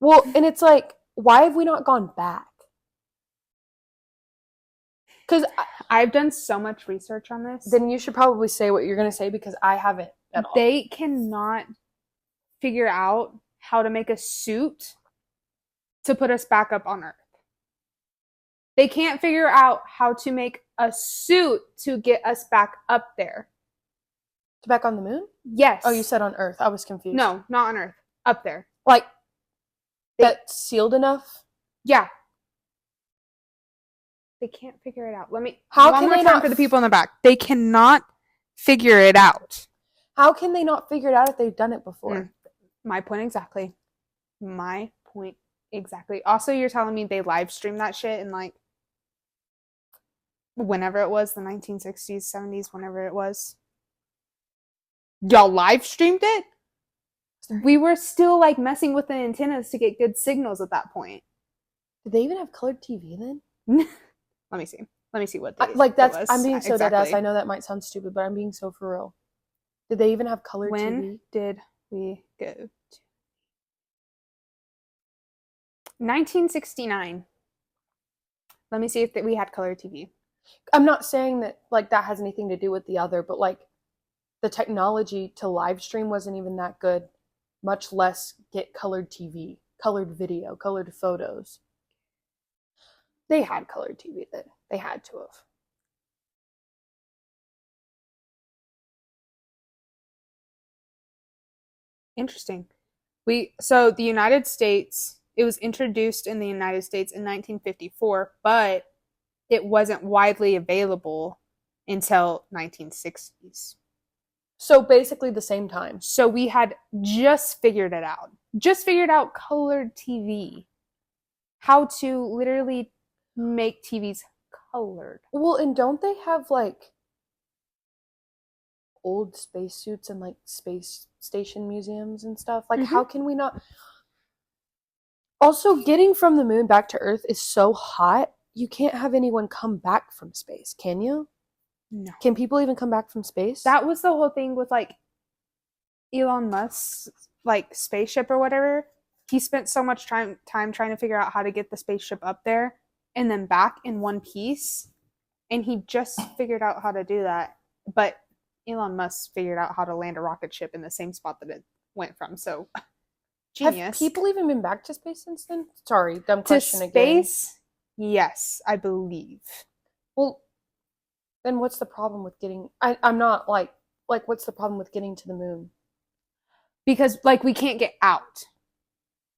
Well, and it's like, why have we not gone back? Because I've done so much research on this. then you should probably say what you're going to say, because I haven't at all. They cannot figure out how to make a suit to put us back up on Earth. They can't figure out how to make a suit to get us back up there. Back on the moon? Yes. Oh, you said on Earth. I was confused. No, not on Earth. Up there. Like, that's sealed enough? Yeah. They can't figure it out. How one can more they time not for the people in the back. They cannot figure it out. How can they not figure it out if they've done it before? My point exactly. Also, you're telling me they live streamed that shit in, like, whenever it was, the 1960s, 70s, whenever it was. Y'all live streamed it? We were still, like, messing with the antennas to get good signals at that point. Did they even have colored TV then? Let me see what I'm being so dead ass. I know that might sound stupid, but I'm being so for real. Did they even have colored TV? When did we go to 1969? Let me see if we had color TV. I'm not saying that, like, that has anything to do with the other, but, like, the technology to live stream wasn't even that good, much less get colored TV, colored video, colored photos. They had colored TV then. They had to have. Interesting. So the United States, it was introduced in the United States in 1954, but it wasn't widely available until 1960s. So basically the same time. So we had just figured it out. Just figured out colored TV. How to literally make TVs colored. Well, and don't they have, like, old spacesuits and, like, space station museums and stuff? Like, how can we not? Also, getting from the moon back to Earth is so hot, you can't have anyone come back from space, can you? No. Can people even come back from space? That was the whole thing with, like, Elon Musk's, like, spaceship or whatever. he spent so much time trying to figure out how to get the spaceship up there and then back in one piece. And he just figured out how to do that. But Elon Musk figured out how to land a rocket ship in the same spot that it went from. So, genius. Have people even been back to space since then? Sorry, dumb to question again. space? Yes, I believe. Well, then what's the problem with getting... I'm not, like, what's the problem with getting to the moon? Because, like, we can't get out.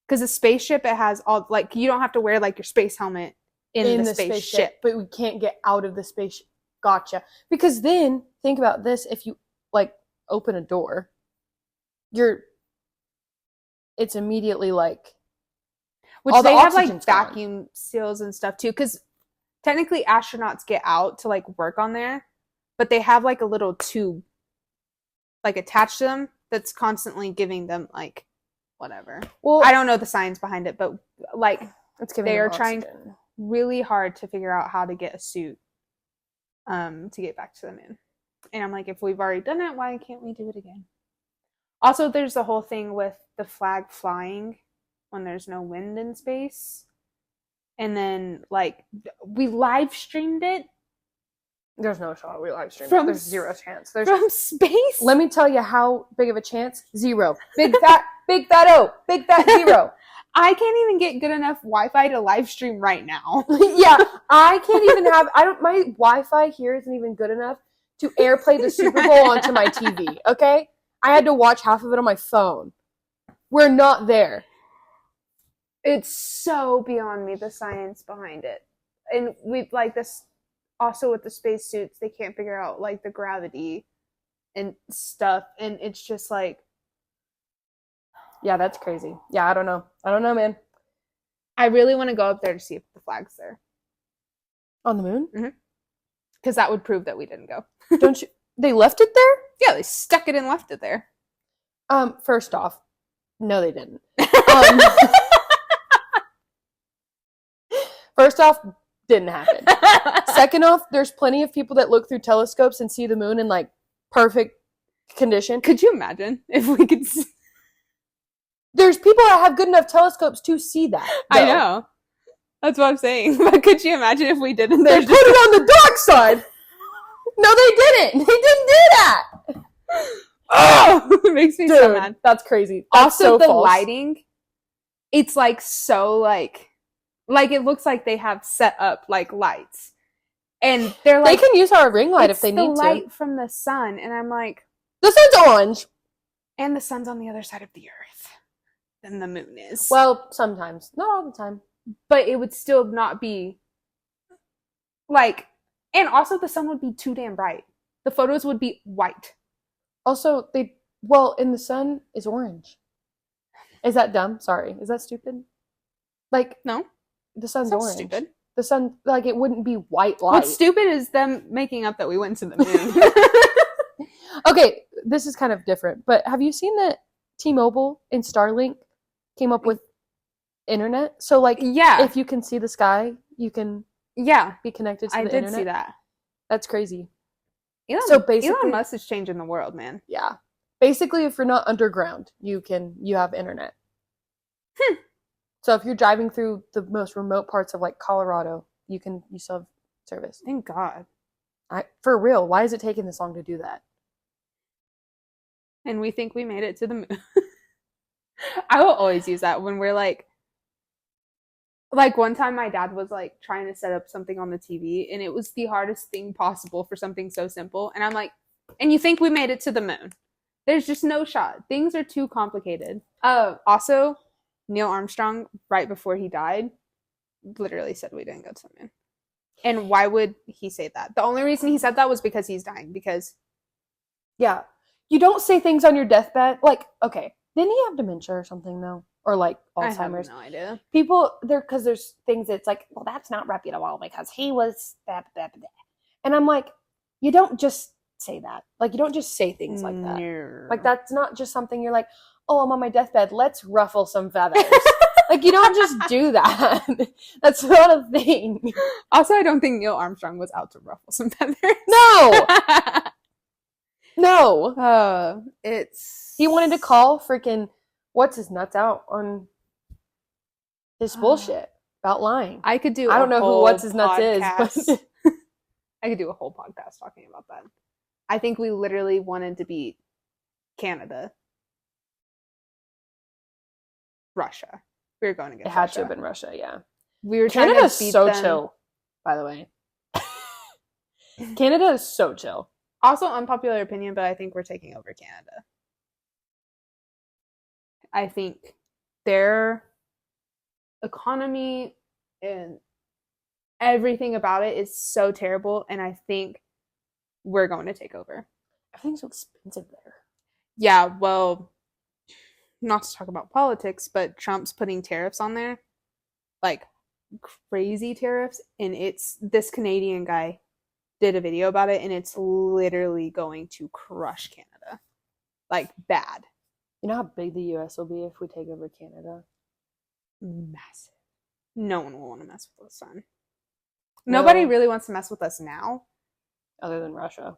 Because a spaceship, it has all, like, you don't have to wear, like, your space helmet in the spaceship. But we can't get out of the spaceship. Gotcha. Because then, think about this, if you, like, open a door, it's immediately, like, which all the they have, like, oxygen's gone. vacuum seals and stuff, too. Because technically, astronauts get out to, like, work on there. But they have, like, a little tube, like, attached to them that's constantly giving them, like, whatever. Well, I don't know the science behind it, but, like, it's giving they them are trying oxygen. really hard to figure out how to get a suit to get back to the moon. And I'm like, if we've already done it, why can't we do it again? Also, there's the whole thing with the flag flying when there's no wind in space. And then, like, we live streamed it. There's no shot we live stream. From There's zero chance. There's from space? Let me tell you how big of a chance. Zero. Big fat O. Big fat zero. I can't even get good enough Wi-Fi to live stream right now. Yeah, I can't even have. My Wi-Fi here isn't even good enough to airplay the Super Bowl onto my TV. Okay, I had to watch half of it on my phone. We're not there. It's so beyond me, the science behind it. And we like this also with the spacesuits, they can't figure out like the gravity and stuff. And it's just like, yeah, that's crazy. Yeah, I don't know, man. I really want to go up there to see if the flag's there. On the moon? Because that would prove that we didn't go. Don't you? They left it there? Yeah, they stuck it and left it there. First off, no, they didn't. First off, didn't happen. Second off, there's plenty of people that look through telescopes and see the moon in like perfect condition. Could you imagine if we could see? There's people that have good enough telescopes to see that. Though. I know. That's what I'm saying. But could you imagine if we didn't? They put it on the dark side. No, they didn't. They didn't do that. Oh, it makes me so mad. That's crazy. That's Also, so the false. lighting, it's like so like it looks like they have set up like lights, and they're like they can use our ring light if they need the to. light from the sun, and I'm like, the sun's orange, and the sun's on the other side of the earth than the moon is. Well, sometimes, not all the time, but it would still not be like, and also the sun would be too damn bright. The photos would be white. Also, in the sun is orange. Is that dumb? Sorry. Is that stupid? Like, no. The sun's That's orange. stupid. The sun, like, it wouldn't be white light. What's stupid is them making up that we went to the moon. Okay, this is kind of different, but have you seen that T-Mobile and Starlink came up with internet? So, like, yeah, if you can see the sky, you can be connected to the internet. I did see that. That's crazy. Elon Musk is changing the world, man. Yeah. Basically, if you're not underground, you have internet. So if you're driving through the most remote parts of like Colorado, you still have service. Thank God. For real, why is it taking this long to do that? And we think we made it to the moon. I will always use that when we're like one time my dad was like trying to set up something on the TV and it was the hardest thing possible for something so simple. And I'm like, and you think we made it to the moon? There's just no shot. Things are too complicated. Also, Neil Armstrong, right before he died, literally said we didn't go to the moon. And why would he say that? The only reason he said that was because he's dying. Because, yeah, you don't say things on your deathbed. Like, okay, didn't he have dementia or something though? Or like Alzheimer's? I have no idea. People, because there's things that's like, well, that's not reputable because he was blah, blah, blah. And I'm like, you don't just say that. Like, you don't just say things like that. No. Like, that's not just something you're like, oh, I'm on my deathbed, let's ruffle some feathers. Like, you don't just do that. That's not a thing. Also, I don't think Neil Armstrong was out to ruffle some feathers. No! No. He He wanted to call freaking what's his nuts out on his bullshit about lying. I could do I don't know who whole What's His Nuts podcast. is, but I could do a whole podcast talking about that. I think we literally wanted to beat Canada. Russia. We were going it against had Russia. to have been Russia, yeah. We were trying Canada's to beat so them. chill, by the way. Canada is so chill. Also, unpopular opinion, but I think we're taking over Canada. I think their economy and everything about it is so terrible, and I think we're going to take over. Everything's so expensive there. Yeah, well, not to talk about politics, but Trump's putting tariffs on there, like crazy tariffs, and it's this Canadian guy did a video about it, and it's literally going to crush Canada, like bad. You know how big the U.S. will be if we take over Canada? Massive. No one will want to mess with us then. Nobody Well- really wants to mess with us now. Other than Russia.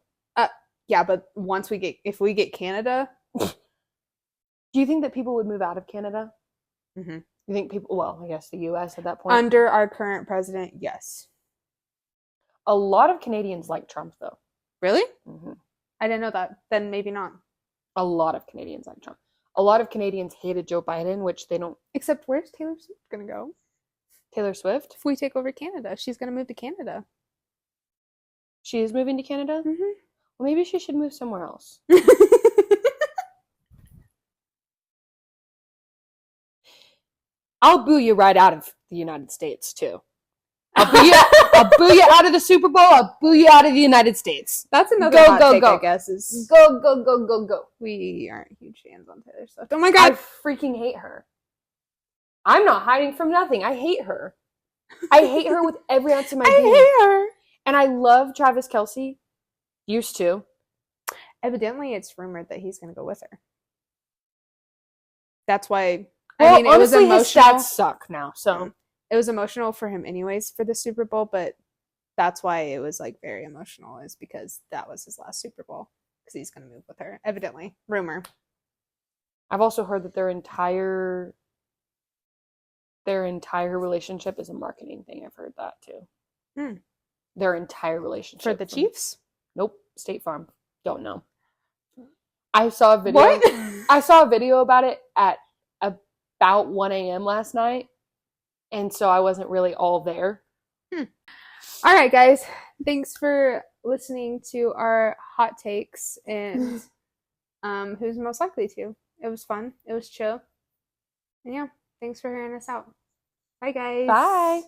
Yeah, but if we get Canada, Do you think that people would move out of Canada? Mhm. You think people, well, I guess the U.S. at that point. under our current president, yes. A lot of Canadians like Trump, though. Really? Mm-hmm. I didn't know that. Then maybe not. A lot of Canadians like Trump. A lot of Canadians hated Joe Biden, which they don't. Except where's Taylor Swift gonna go? Taylor Swift? If we take over Canada, she's gonna move to Canada. She is moving to Canada? Mm-hmm. Well, maybe she should move somewhere else. I'll boo you right out of the United States, too. I'll boo you out of the Super Bowl. I'll boo you out of the United States. That's another Go, hot go, take, go. I guess, is Go, go, go, go, go. we aren't huge fans on Taylor Swift. Oh my god! I freaking hate her. I'm not hiding from nothing. I hate her. I hate her with every ounce of my being. hate her! And I love Travis Kelce. Used to. Evidently, it's rumored that he's gonna go with her. That's why. Well, I mean, it was honestly, his emotional. stats suck now, so. It was emotional for him anyways for the Super Bowl, but that's why it was like very emotional, is because that was his last Super Bowl, because he's going to move with her, evidently. Rumor. I've also heard that their entire relationship is a marketing thing. I've heard that too. Hmm. Their entire relationship. For the Chiefs? Nope. State Farm. Don't know. I saw a video. What? I saw a video about it at about 1 a.m. last night. And so I wasn't really all there. All right, guys. Thanks for listening to our hot takes and who's most likely to. It was fun. It was chill. And yeah, thanks for hearing us out. Bye, guys. Bye.